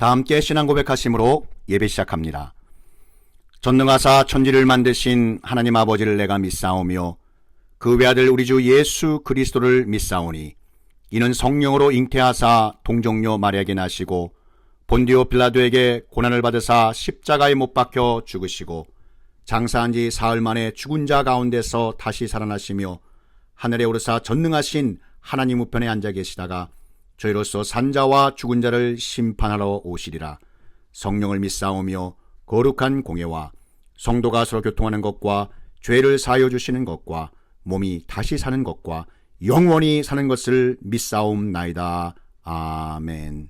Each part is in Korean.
다 함께 신앙 고백하심으로 예배 시작합니다. 전능하사 천지를 만드신 하나님 아버지를 내가 믿사오며 그 외아들 우리 주 예수 그리스도를 믿사오니 이는 성령으로 잉태하사 동정녀 마리아에게 나시고 본디오 빌라도에게 고난을 받으사 십자가에 못 박혀 죽으시고 장사한 지 사흘 만에 죽은 자 가운데서 다시 살아나시며 하늘에 오르사 전능하신 하나님 우편에 앉아 계시다가 저희로서 산자와 죽은 자를 심판하러 오시리라. 성령을 믿사오며 거룩한 공예와 성도가 서로 교통하는 것과 죄를 사하여 주시는 것과 몸이 다시 사는 것과 영원히 사는 것을 믿사옵나이다. 아멘.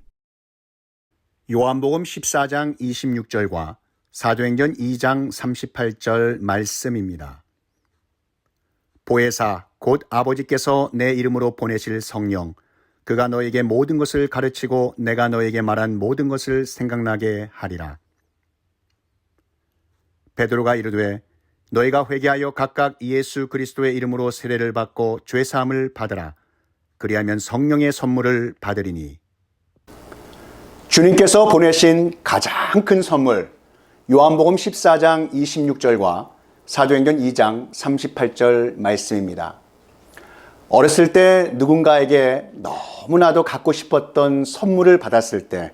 요한복음 14장 26절과 사도행전 2장 38절 말씀입니다. 보혜사 곧 아버지께서 내 이름으로 보내실 성령 그가 너에게 모든 것을 가르치고 내가 너에게 말한 모든 것을 생각나게 하리라. 베드로가 이르되 너희가 회개하여 각각 예수 그리스도의 이름으로 세례를 받고 죄사함을 받으라. 그리하면 성령의 선물을 받으리니. 주님께서 보내신 가장 큰 선물 요한복음 14장 26절과 사도행전 2장 38절 말씀입니다. 어렸을 때 누군가에게 너무나도 갖고 싶었던 선물을 받았을 때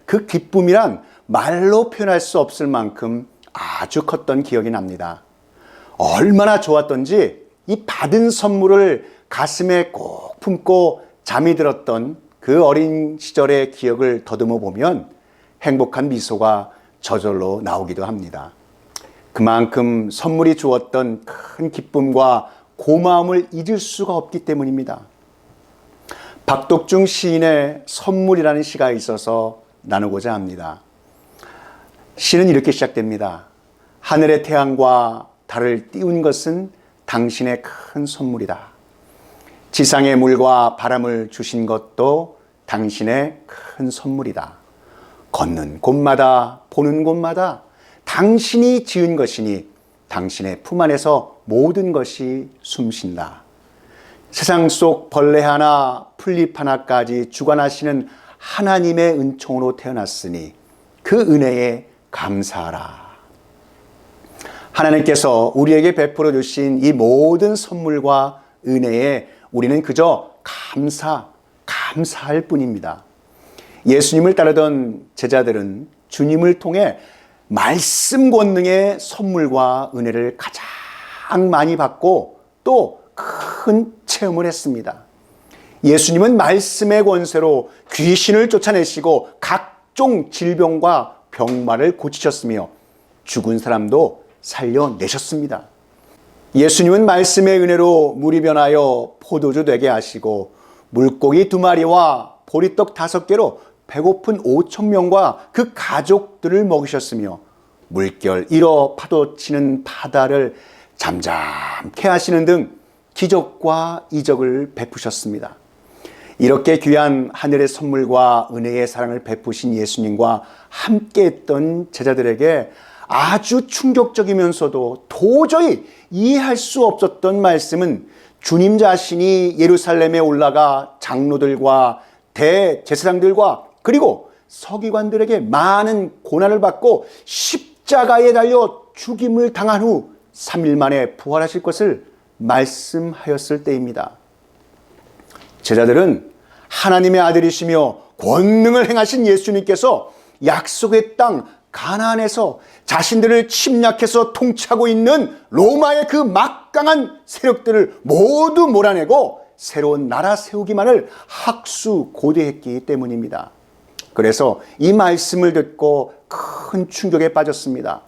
그 기쁨이란 말로 표현할 수 없을 만큼 아주 컸던 기억이 납니다. 얼마나 좋았던지 이 받은 선물을 가슴에 꼭 품고 잠이 들었던 그 어린 시절의 기억을 더듬어 보면 행복한 미소가 저절로 나오기도 합니다. 그만큼 선물이 주었던 큰 기쁨과 고마움을 잊을 수가 없기 때문입니다. 박독중 시인의 선물이라는 시가 있어서 나누고자 합니다. 시는 이렇게 시작됩니다. 하늘의 태양과 달을 띄운 것은 당신의 큰 선물이다. 지상의 물과 바람을 주신 것도 당신의 큰 선물이다. 걷는 곳마다 보는 곳마다 당신이 지은 것이니 당신의 품 안에서 모든 것이 숨쉰다. 세상 속 벌레 하나 풀잎 하나까지 주관하시는 하나님의 은총으로 태어났으니 그 은혜에 감사하라. 하나님께서 우리에게 베풀어 주신 이 모든 선물과 은혜에 우리는 그저 감사할 뿐입니다. 예수님을 따르던 제자들은 주님을 통해 말씀 권능의 선물과 은혜를 가장 많이 받고 또 큰 체험을 했습니다. 예수님은 말씀의 권세로 귀신을 쫓아내시고 각종 질병과 병마를 고치셨으며 죽은 사람도 살려내셨습니다. 예수님은 말씀의 은혜로 물이 변하여 포도주 되게 하시고 물고기 2마리와 보리떡 5개로 배고픈 5,000명과 그 가족들을 먹이셨으며 물결 일어 파도치는 바다를 잠잠케 하시는 등 기적과 이적을 베푸셨습니다. 이렇게 귀한 하늘의 선물과 은혜의 사랑을 베푸신 예수님과 함께했던 제자들에게 아주 충격적이면서도 도저히 이해할 수 없었던 말씀은 주님 자신이 예루살렘에 올라가 장로들과 대제사장들과 그리고 서기관들에게 많은 고난을 받고 십자가에 달려 죽임을 당한 후 3일 만에 부활하실 것을 말씀하였을 때입니다. 제자들은 하나님의 아들이시며 권능을 행하신 예수님께서 약속의 땅 가나안에서 자신들을 침략해서 통치하고 있는 로마의 그 막강한 세력들을 모두 몰아내고 새로운 나라 세우기만을 학수고대했기 때문입니다. 그래서 이 말씀을 듣고 큰 충격에 빠졌습니다.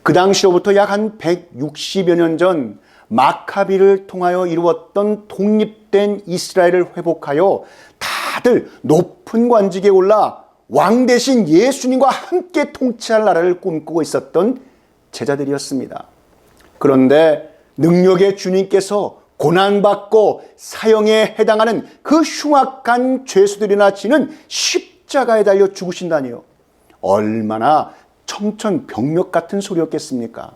그 당시로부터 약 한 160여 년 전 마카비를 통하여 이루었던 독립된 이스라엘을 회복하여 다들 높은 관직에 올라 왕 대신 예수님과 함께 통치할 나라를 꿈꾸고 있었던 제자들이었습니다. 그런데 능력의 주님께서 고난받고 사형에 해당하는 그 흉악한 죄수들이나 지는 십자가에 달려 죽으신다니요. 얼마나 청천벽력 같은 소리였겠습니까?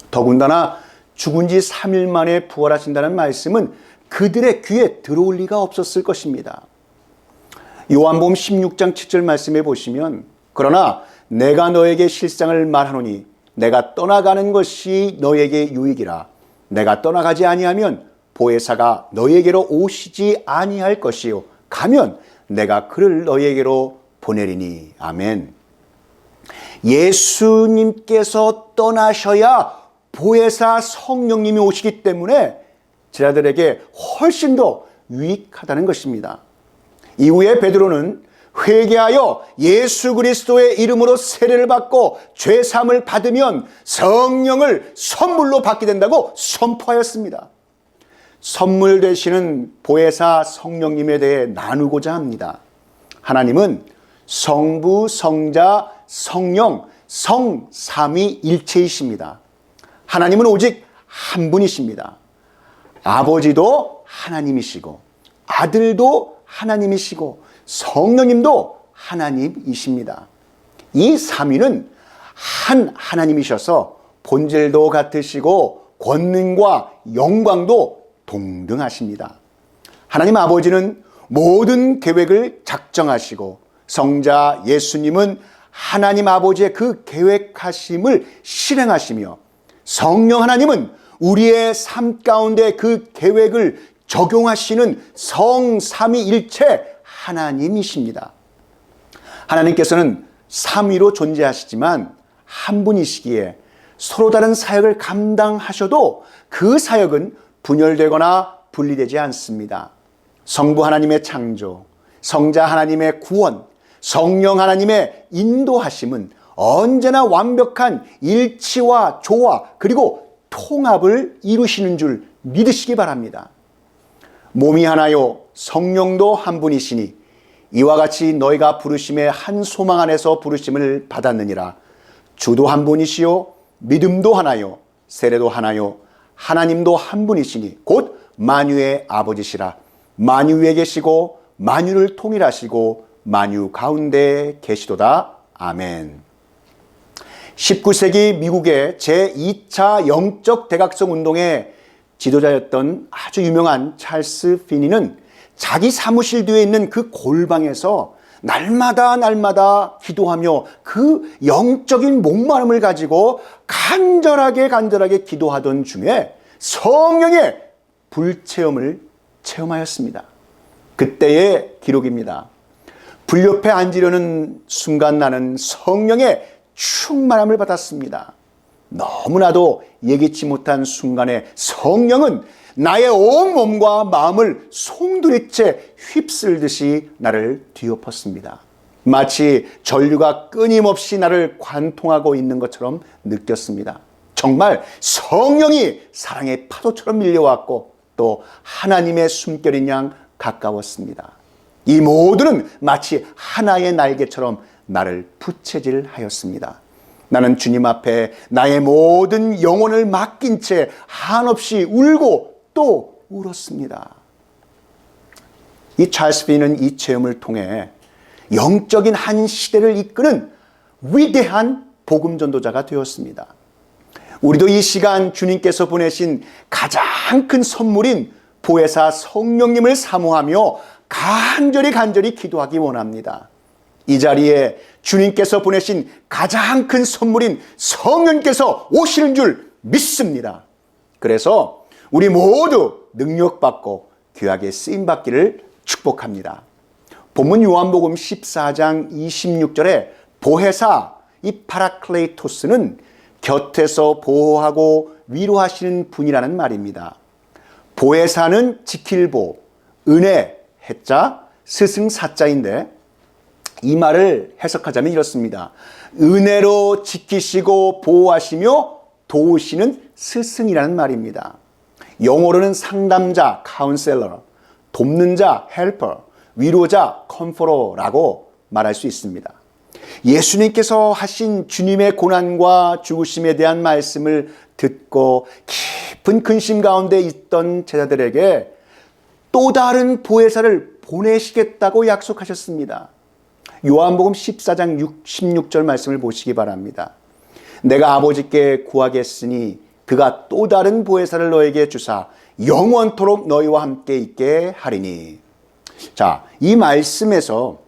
더군다나 죽은 지 3일 만에 부활하신다는 말씀은 그들의 귀에 들어올 리가 없었을 것입니다. 요한복음 16장 7절 말씀에 보시면 그러나 내가 너에게 실상을 말하노니 내가 떠나가는 것이 너에게 유익이라. 내가 떠나가지 아니하면 보혜사가 너에게로 오시지 아니할 것이요 가면 내가 그를 너에게로 보내리니. 아멘. 예수님께서 떠나셔야 보혜사 성령님이 오시기 때문에 제자들에게 훨씬 더 유익하다는 것입니다. 이후에 베드로는 회개하여 예수 그리스도의 이름으로 세례를 받고 죄사함을 받으면 성령을 선물로 받게 된다고 선포하였습니다. 선물 되시는 보혜사 성령님에 대해 나누고자 합니다. 하나님은 성부, 성자, 성령, 성삼위일체이십니다. 하나님은 오직 한 분이십니다. 아버지도 하나님이시고 아들도 하나님이시고 성령님도 하나님이십니다. 이 삼위는 한 하나님이셔서 본질도 같으시고 권능과 영광도 동등하십니다. 하나님 아버지는 모든 계획을 작정하시고 성자 예수님은 하나님 아버지의 그 계획하심을 실행하시며 성령 하나님은 우리의 삶 가운데 그 계획을 적용하시는 성삼위일체 하나님이십니다. 하나님께서는 삼위로 존재하시지만 한 분이시기에 서로 다른 사역을 감당하셔도 그 사역은 분열되거나 분리되지 않습니다. 성부 하나님의 창조, 성자 하나님의 구원, 성령 하나님의 인도하심은 언제나 완벽한 일치와 조화 그리고 통합을 이루시는 줄 믿으시기 바랍니다. 몸이 하나요 성령도 한 분이시니 이와 같이 너희가 부르심의 한 소망 안에서 부르심을 받았느니라. 주도 한 분이시요 믿음도 하나요 세례도 하나요 하나님도 한 분이시니 곧 만유의 아버지시라. 만유 위에 계시고 만유를 통일하시고 만유 가운데 계시도다. 아멘. 19세기 미국의 제2차 영적 대각성 운동의 지도자였던 아주 유명한 찰스 피니는 자기 사무실 뒤에 있는 그 골방에서 날마다 기도하며 그 영적인 목마름을 가지고 간절하게 기도하던 중에 성령의 불체험을 체험하였습니다. 그때의 기록입니다. 불 옆에 앉으려는 순간 나는 성령의 충만함을 받았습니다. 너무나도 예기치 못한 순간에 성령은 나의 온 몸과 마음을 송두리째 휩쓸듯이 나를 뒤엎었습니다. 마치 전류가 끊임없이 나를 관통하고 있는 것처럼 느꼈습니다. 정말 성령이 사랑의 파도처럼 밀려왔고 또 하나님의 숨결인 양 가까웠습니다. 이 모두는 마치 하나의 날개처럼 나를 부채질하였습니다. 나는 주님 앞에 나의 모든 영혼을 맡긴 채 한없이 울고 또 울었습니다. 이 찰스 피니는 이 체험을 통해 영적인 한 시대를 이끄는 위대한 복음 전도자가 되었습니다. 우리도 이 시간 주님께서 보내신 가장 큰 선물인 보혜사 성령님을 사모하며 간절히 기도하기 원합니다. 이 자리에 주님께서 보내신 가장 큰 선물인 성령께서 오시는 줄 믿습니다. 그래서 우리 모두 능력받고 귀하게 쓰임받기를 축복합니다. 본문 요한복음 14장 26절에 보혜사, 이 파라클레이토스는 곁에서 보호하고 위로하시는 분이라는 말입니다. 보혜사는 지킬보, 은혜, 해자, 스승 사자인데 이 말을 해석하자면 이렇습니다. 은혜로 지키시고 보호하시며 도우시는 스승이라는 말입니다. 영어로는 상담자, 카운셀러, 돕는 자, 헬퍼, 위로자, 컴포러라고 말할 수 있습니다. 예수님께서 하신 주님의 고난과 죽으심에 대한 말씀을 듣고 깊은 근심 가운데 있던 제자들에게 또 다른 보혜사를 보내시겠다고 약속하셨습니다. 요한복음 14장 66절 말씀을 보시기 바랍니다. 내가 아버지께 구하겠으니 그가 또 다른 보혜사를 너에게 주사 영원토록 너희와 함께 있게 하리니. 자, 이 말씀에서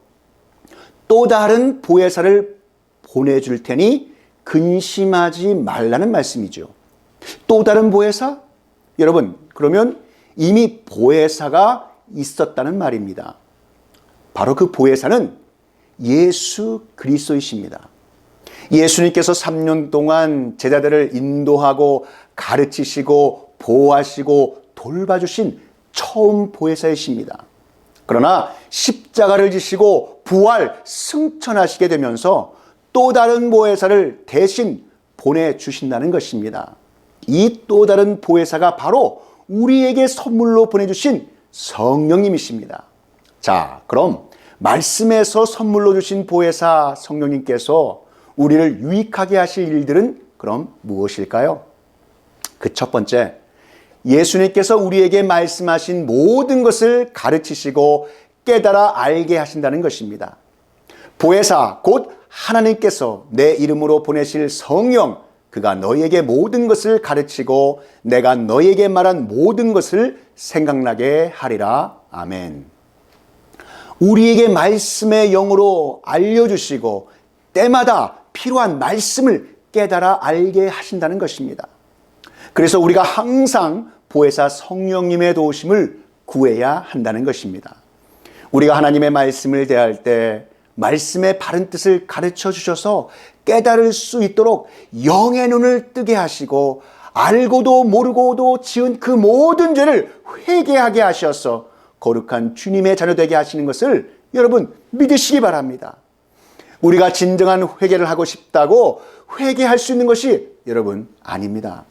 또 다른 보혜사를 보내줄 테니 근심하지 말라는 말씀이죠. 또 다른 보혜사? 여러분, 그러면 이미 보혜사가 있었다는 말입니다. 바로 그 보혜사는 예수 그리스도이십니다. 예수님께서 3년 동안 제자들을 인도하고 가르치시고 보호하시고 돌봐주신 처음 보혜사이십니다. 그러나 십자가를 지시고 부활 승천하시게 되면서 또 다른 보혜사를 대신 보내주신다는 것입니다. 이 또 다른 보혜사가 바로 우리에게 선물로 보내주신 성령님이십니다. 자, 그럼 말씀에서 선물로 주신 보혜사 성령님께서 우리를 유익하게 하실 일들은 그럼 무엇일까요? 그 첫 번째, 예수님께서 우리에게 말씀하신 모든 것을 가르치시고 깨달아 알게 하신다는 것입니다. 보혜사 곧 하나님께서 내 이름으로 보내실 성령, 그가 너희에게 모든 것을 가르치고 내가 너희에게 말한 모든 것을 생각나게 하리라. 아멘. 우리에게 말씀의 영으로 알려주시고 때마다 필요한 말씀을 깨달아 알게 하신다는 것입니다. 그래서 우리가 항상 보혜사 성령님의 도우심을 구해야 한다는 것입니다. 우리가 하나님의 말씀을 대할 때 말씀의 바른 뜻을 가르쳐 주셔서 깨달을 수 있도록 영의 눈을 뜨게 하시고 알고도 모르고도 지은 그 모든 죄를 회개하게 하셔서 거룩한 주님의 자녀 되게 하시는 것을 여러분 믿으시기 바랍니다. 우리가 진정한 회개를 하고 싶다고 회개할 수 있는 것이 여러분 아닙니다.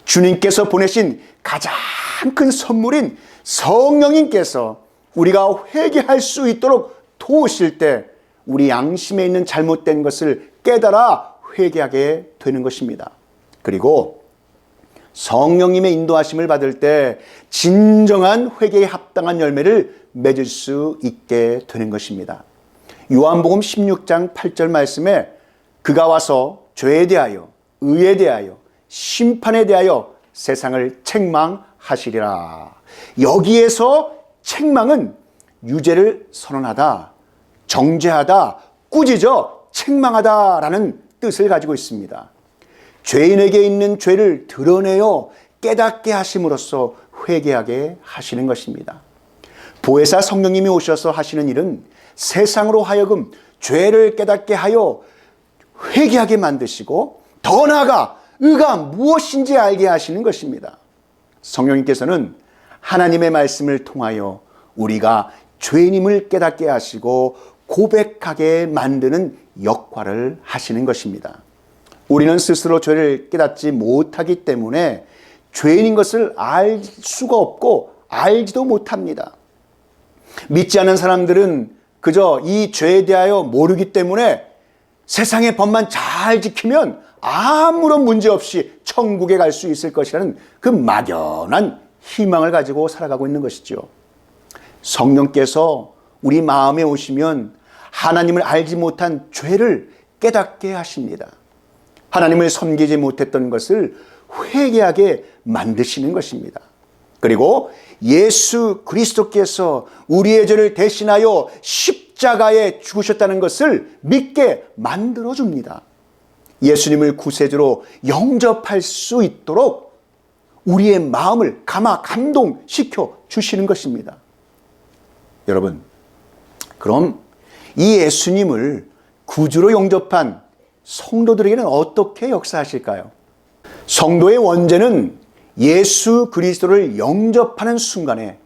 주님께서 보내신 가장 큰 선물인 성령님께서 우리가 회개할 수 있도록 도우실 때 우리 양심에 있는 잘못된 것을 깨달아 회개하게 되는 것입니다. 그리고 성령님의 인도하심을 받을 때 진정한 회개에 합당한 열매를 맺을 수 있게 되는 것입니다. 요한복음 16장 8절 말씀에 그가 와서 죄에 대하여 의에 대하여 심판에 대하여 세상을 책망하시리라. 여기에서 책망은 유죄를 선언하다, 정죄하다, 꾸짖어 책망하다라는 뜻을 가지고 있습니다. 죄인에게 있는 죄를 드러내어 깨닫게 하심으로써 회개하게 하시는 것입니다. 보혜사 성령님이 오셔서 하시는 일은 세상으로 하여금 죄를 깨닫게 하여 회개하게 만드시고 더 나아가 의가 무엇인지 알게 하시는 것입니다. 성령님께서는 하나님의 말씀을 통하여 우리가 죄인임을 깨닫게 하시고 고백하게 만드는 역할을 하시는 것입니다. 우리는 스스로 죄를 깨닫지 못하기 때문에 죄인인 것을 알 수가 없고 알지도 못합니다. 믿지 않는 사람들은 그저 이 죄에 대하여 모르기 때문에 세상의 법만 잘 지키면 아무런 문제 없이 천국에 갈 수 있을 것이라는 그 막연한 희망을 가지고 살아가고 있는 것이죠. 성령께서 우리 마음에 오시면 하나님을 알지 못한 죄를 깨닫게 하십니다. 하나님을 섬기지 못했던 것을 회개하게 만드시는 것입니다. 그리고 예수 그리스도께서 우리의 죄를 대신하여 십자가에 죽으셨다는 것을 믿게 만들어줍니다. 예수님을 구세주로 영접할 수 있도록 우리의 마음을 감동시켜 주시는 것입니다. 여러분, 그럼 이 예수님을 구주로 영접한 성도들에게는 어떻게 역사하실까요? 성도의 원죄는 예수 그리스도를 영접하는 순간에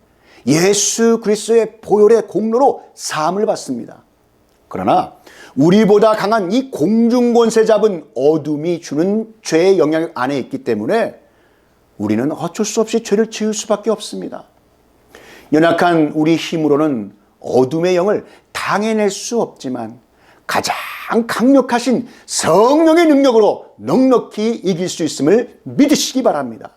예수 그리스도의 보혈의 공로로 사함을 받습니다. 그러나 우리보다 강한 이 공중권세 잡은 어둠이 주는 죄의 영향 안에 있기 때문에 우리는 어쩔 수 없이 죄를 지을 수밖에 없습니다. 연약한 우리 힘으로는 어둠의 영을 당해낼 수 없지만 가장 강력하신 성령의 능력으로 넉넉히 이길 수 있음을 믿으시기 바랍니다.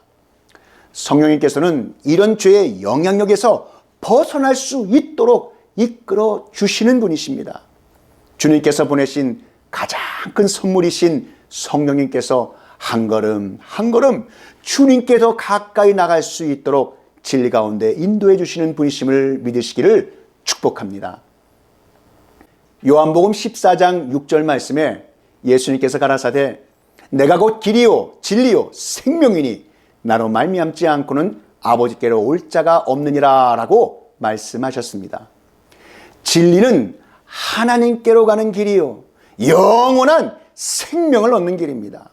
성령님께서는 이런 죄의 영향력에서 벗어날 수 있도록 이끌어 주시는 분이십니다. 주님께서 보내신 가장 큰 선물이신 성령님께서 한 걸음 한 걸음 주님께 더 가까이 나갈 수 있도록 진리 가운데 인도해 주시는 분이심을 믿으시기를 축복합니다. 요한복음 14장 6절 말씀에 예수님께서 가라사대 내가 곧 길이요 진리요 생명이니 나로 말미암지 않고는 아버지께로 올 자가 없느니라 라고 말씀하셨습니다. 진리는 하나님께로 가는 길이요 영원한 생명을 얻는 길입니다.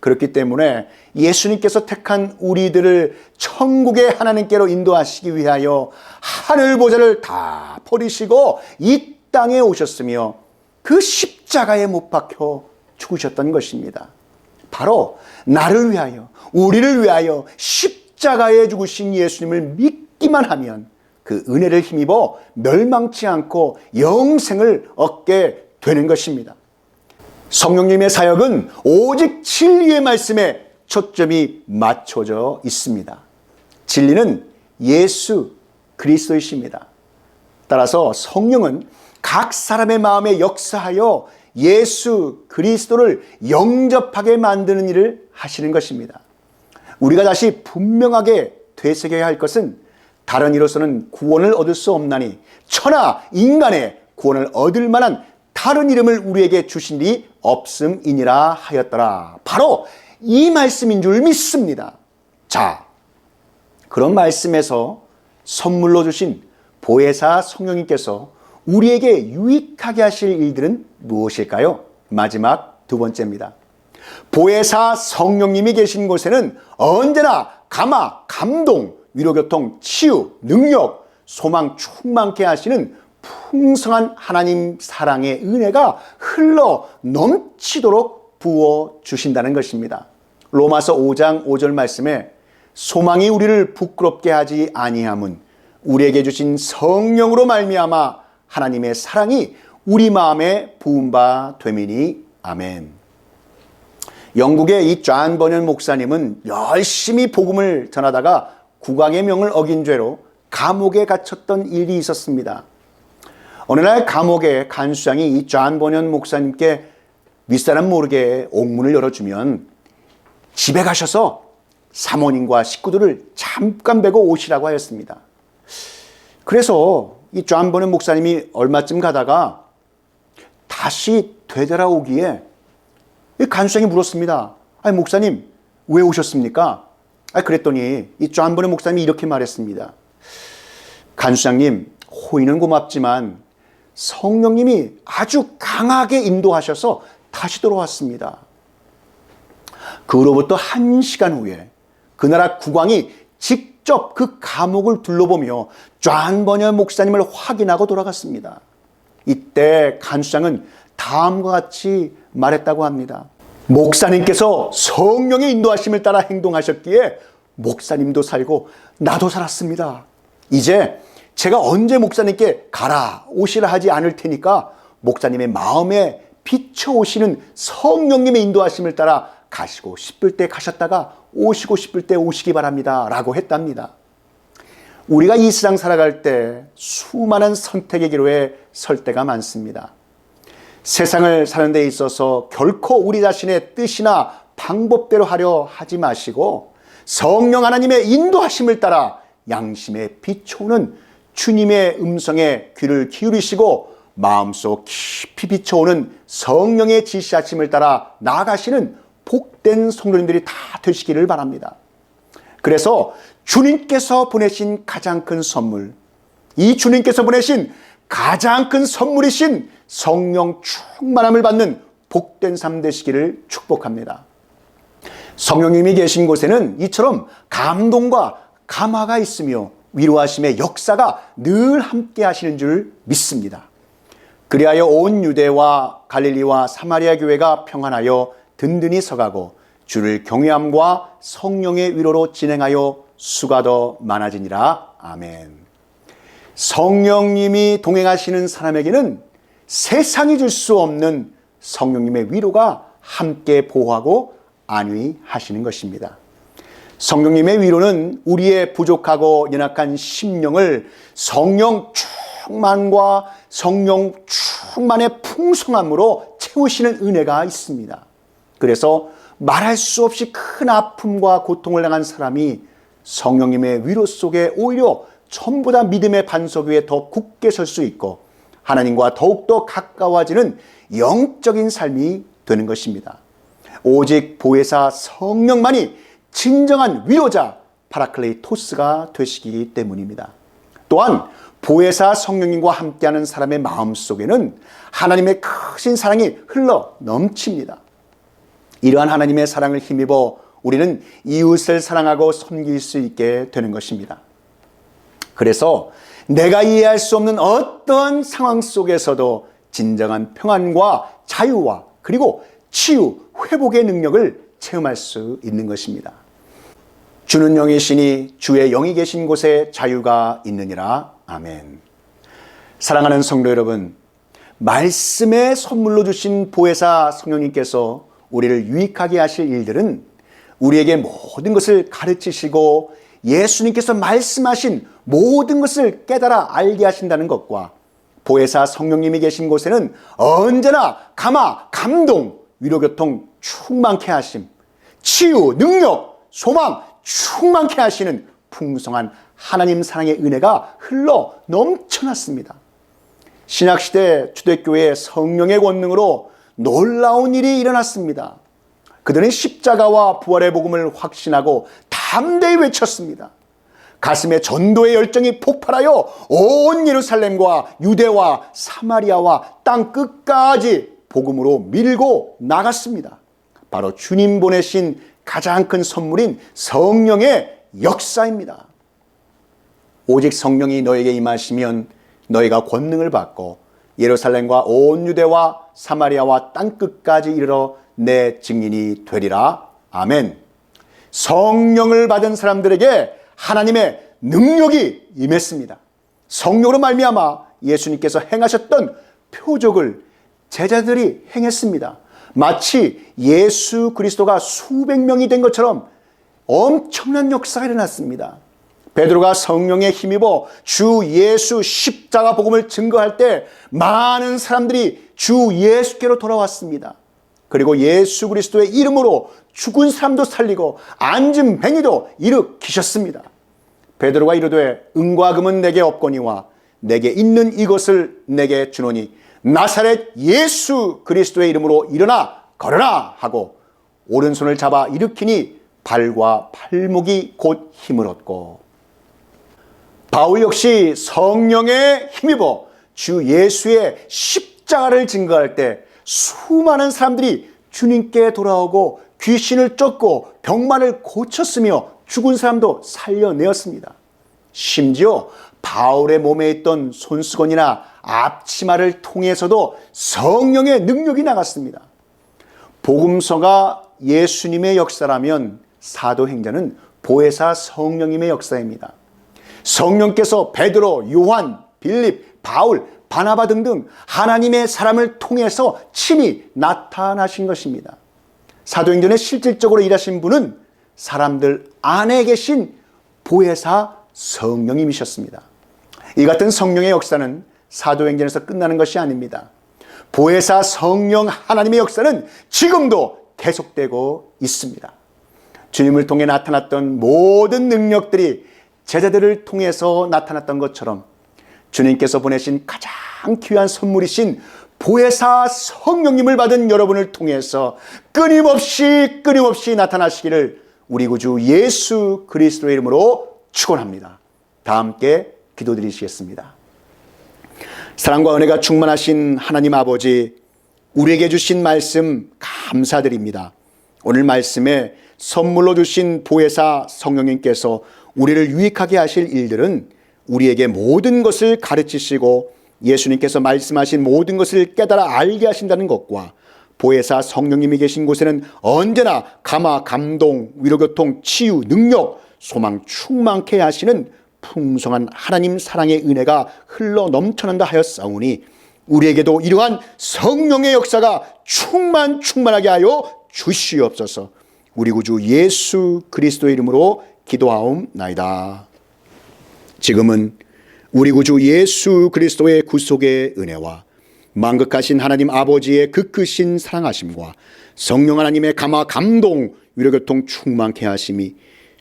그렇기 때문에 예수님께서 택한 우리들을 천국의 하나님께로 인도하시기 위하여 하늘 보좌를 다 버리시고 이 땅에 오셨으며 그 십자가에 못 박혀 죽으셨던 것입니다. 바로 나를 위하여 우리를 위하여 십자가에 죽으신 예수님을 믿기만 하면 그 은혜를 힘입어 멸망치 않고 영생을 얻게 되는 것입니다. 성령님의 사역은 오직 진리의 말씀에 초점이 맞춰져 있습니다. 진리는 예수 그리스도이십니다. 따라서 성령은 각 사람의 마음에 역사하여 예수 그리스도를 영접하게 만드는 일을 하시는 것입니다. 우리가 다시 분명하게 되새겨야 할 것은 다른 이로서는 구원을 얻을 수 없나니 천하 인간의 구원을 얻을 만한 다른 이름을 우리에게 주신 이 없음이니라 하였더라. 바로 이 말씀인 줄 믿습니다. 자, 그런 말씀에서 선물로 주신 보혜사 성령님께서 우리에게 유익하게 하실 일들은 무엇일까요? 마지막 두 번째입니다. 보혜사 성령님이 계신 곳에는 언제나 감화, 감동, 위로교통, 치유, 능력, 소망 충만케 하시는 풍성한 하나님 사랑의 은혜가 흘러 넘치도록 부어주신다는 것입니다. 로마서 5장 5절 말씀에 소망이 우리를 부끄럽게 하지 아니함은 우리에게 주신 성령으로 말미암아 하나님의 사랑이 우리 마음에 부은 바 되미니 아멘. 영국의 이 존 버년 목사님은 열심히 복음을 전하다가 국왕의 명을 어긴 죄로 감옥에 갇혔던 일이 있었습니다. 어느 날 감옥의 간수장이 이 존 버년 목사님께 윗사람 모르게 옥문을 열어주면 집에 가셔서 사모님과 식구들을 잠깐 뵈고 오시라고 하였습니다. 그래서 이 존 버년 목사님이 얼마쯤 가다가 다시 되돌아오기에 이 간수장이 물었습니다. 아니 목사님 왜 오셨습니까? 그랬더니 이 존 버년 목사님이 이렇게 말했습니다. 간수장님 호의는 고맙지만 성령님이 아주 강하게 인도하셔서 다시 돌아왔습니다. 그로부터 1시간 후에 그 나라 국왕이 직접 그 감옥을 둘러보며 존 버년 목사님을 확인하고 돌아갔습니다. 이때 간수장은 다음과 같이 말했다고 합니다. 목사님께서 성령의 인도하심을 따라 행동하셨기에 목사님도 살고 나도 살았습니다. 이제 제가 언제 목사님께 가라 오시라 하지 않을 테니까 목사님의 마음에 비춰오시는 성령님의 인도하심을 따라 가시고 싶을 때 가셨다가 오시고 싶을 때 오시기 바랍니다 라고 했답니다. 우리가 이 세상 살아갈 때 수많은 선택의 기로에 설 때가 많습니다. 세상을 사는 데 있어서 결코 우리 자신의 뜻이나 방법대로 하려 하지 마시고 성령 하나님의 인도하심을 따라 양심에 비춰오는 주님의 음성에 귀를 기울이시고 마음속 깊이 비춰오는 성령의 지시하심을 따라 나아가시는 복된 성도님들이 다 되시기를 바랍니다. 그래서 주님께서 보내신 가장 큰 선물, 이 주님께서 보내신 가장 큰 선물이신 성령 충만함을 받는 복된 삶 되시기를 축복합니다. 성령님이 계신 곳에는 이처럼 감동과 감화가 있으며 위로하심의 역사가 늘 함께 하시는 줄 믿습니다. 그리하여 온 유대와 갈릴리와 사마리아 교회가 평안하여 든든히 서가고 주를 경외함과 성령의 위로로 진행하여 수가 더 많아지니라. 아멘. 성령님이 동행하시는 사람에게는 세상이 줄 수 없는 성령님의 위로가 함께 보호하고 안위하시는 것입니다. 성령님의 위로는 우리의 부족하고 연약한 심령을 성령 충만과 성령 충만의 풍성함으로 채우시는 은혜가 있습니다. 그래서 말할 수 없이 큰 아픔과 고통을 당한 사람이 성령님의 위로 속에 오히려 전부 다 믿음의 반석 위에 더 굳게 설 수 있고 하나님과 더욱더 가까워지는 영적인 삶이 되는 것입니다. 오직 보혜사 성령만이 진정한 위로자 파라클레이토스가 되시기 때문입니다. 또한 보혜사 성령님과 함께하는 사람의 마음속에는 하나님의 크신 사랑이 흘러 넘칩니다. 이러한 하나님의 사랑을 힘입어 우리는 이웃을 사랑하고 섬길 수 있게 되는 것입니다. 그래서 내가 이해할 수 없는 어떤 상황 속에서도 진정한 평안과 자유와 그리고 치유, 회복의 능력을 체험할 수 있는 것입니다. 주는 영이시니 주의 영이 계신 곳에 자유가 있느니라. 아멘. 사랑하는 성도 여러분, 말씀의 선물로 주신 보혜사 성령님께서 우리를 유익하게 하실 일들은 우리에게 모든 것을 가르치시고 예수님께서 말씀하신 모든 것을 깨달아 알게 하신다는 것과 보혜사 성령님이 계신 곳에는 언제나 감화, 감동, 위로교통 충만케 하심, 치유, 능력, 소망 충만케 하시는 풍성한 하나님 사랑의 은혜가 흘러 넘쳐났습니다. 신약시대 초대교회 성령의 권능으로 놀라운 일이 일어났습니다. 그들은 십자가와 부활의 복음을 확신하고 담대히 외쳤습니다. 가슴에 전도의 열정이 폭발하여 온 예루살렘과 유대와 사마리아와 땅 끝까지 복음으로 밀고 나갔습니다. 바로 주님 보내신 가장 큰 선물인 성령의 역사입니다. 오직 성령이 너에게 임하시면 너희가 권능을 받고 예루살렘과 온 유대와 사마리아와 땅 끝까지 이르러 내 증인이 되리라. 아멘. 성령을 받은 사람들에게 하나님의 능력이 임했습니다. 성령으로 말미암아 예수님께서 행하셨던 표적을 제자들이 행했습니다. 마치 예수 그리스도가 수백 명이 된 것처럼 엄청난 역사가 일어났습니다. 베드로가 성령에 힘입어 주 예수 십자가 복음을 증거할 때 많은 사람들이 주 예수께로 돌아왔습니다. 그리고 예수 그리스도의 이름으로 죽은 사람도 살리고 앉은 뱅이도 일으키셨습니다. 베드로가 이르되 은과 금은 내게 없거니와 내게 있는 이것을 내게 주노니 나사렛 예수 그리스도의 이름으로 일어나 걸어라 하고 오른손을 잡아 일으키니 발과 팔목이 곧 힘을 얻고, 바울 역시 성령에 힘입어 주 예수의 십자가를 증거할 때 수많은 사람들이 주님께 돌아오고 귀신을 쫓고 병만을 고쳤으며 죽은 사람도 살려내었습니다. 심지어 바울의 몸에 있던 손수건이나 앞치마를 통해서도 성령의 능력이 나갔습니다. 복음서가 예수님의 역사라면 사도행전은 보혜사 성령님의 역사입니다. 성령께서 베드로, 요한, 빌립, 바울, 바나바 등등 하나님의 사람을 통해서 친히 나타나신 것입니다. 사도행전에 실질적으로 일하신 분은 사람들 안에 계신 보혜사 성령님이셨습니다. 이 같은 성령의 역사는 사도행전에서 끝나는 것이 아닙니다. 보혜사 성령 하나님의 역사는 지금도 계속되고 있습니다. 주님을 통해 나타났던 모든 능력들이 제자들을 통해서 나타났던 것처럼 주님께서 보내신 가장 귀한 선물이신 보혜사 성령님을 받은 여러분을 통해서 끊임없이 나타나시기를 우리 구주 예수 그리스도의 이름으로 축원합니다. 다 함께 기도드리시겠습니다. 사랑과 은혜가 충만하신 하나님 아버지, 우리에게 주신 말씀 감사드립니다. 오늘 말씀에 선물로 주신 보혜사 성령님께서 우리를 유익하게 하실 일들은 우리에게 모든 것을 가르치시고 예수님께서 말씀하신 모든 것을 깨달아 알게 하신다는 것과 보혜사 성령님이 계신 곳에는 언제나 감화, 감동, 위로교통, 치유, 능력, 소망 충만케 하시는 풍성한 하나님 사랑의 은혜가 흘러 넘쳐난다 하였사오니 우리에게도 이러한 성령의 역사가 충만하게 하여 주시옵소서. 우리 구주 예수 그리스도의 이름으로 기도하옵나이다. 지금은 우리 구주 예수 그리스도의 구속의 은혜와 만극하신 하나님 아버지의 그 크신 사랑하심과 성령 하나님의 감화, 감동, 위로교통 충만케 하심이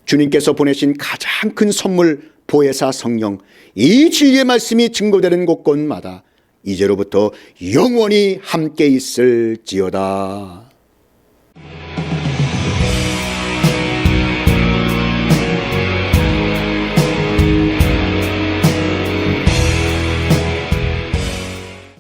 주님께서 보내신 가장 큰 선물 보혜사 성령, 이 진리의 말씀이 증거되는 곳곳마다 이제로부터 영원히 함께 있을지어다.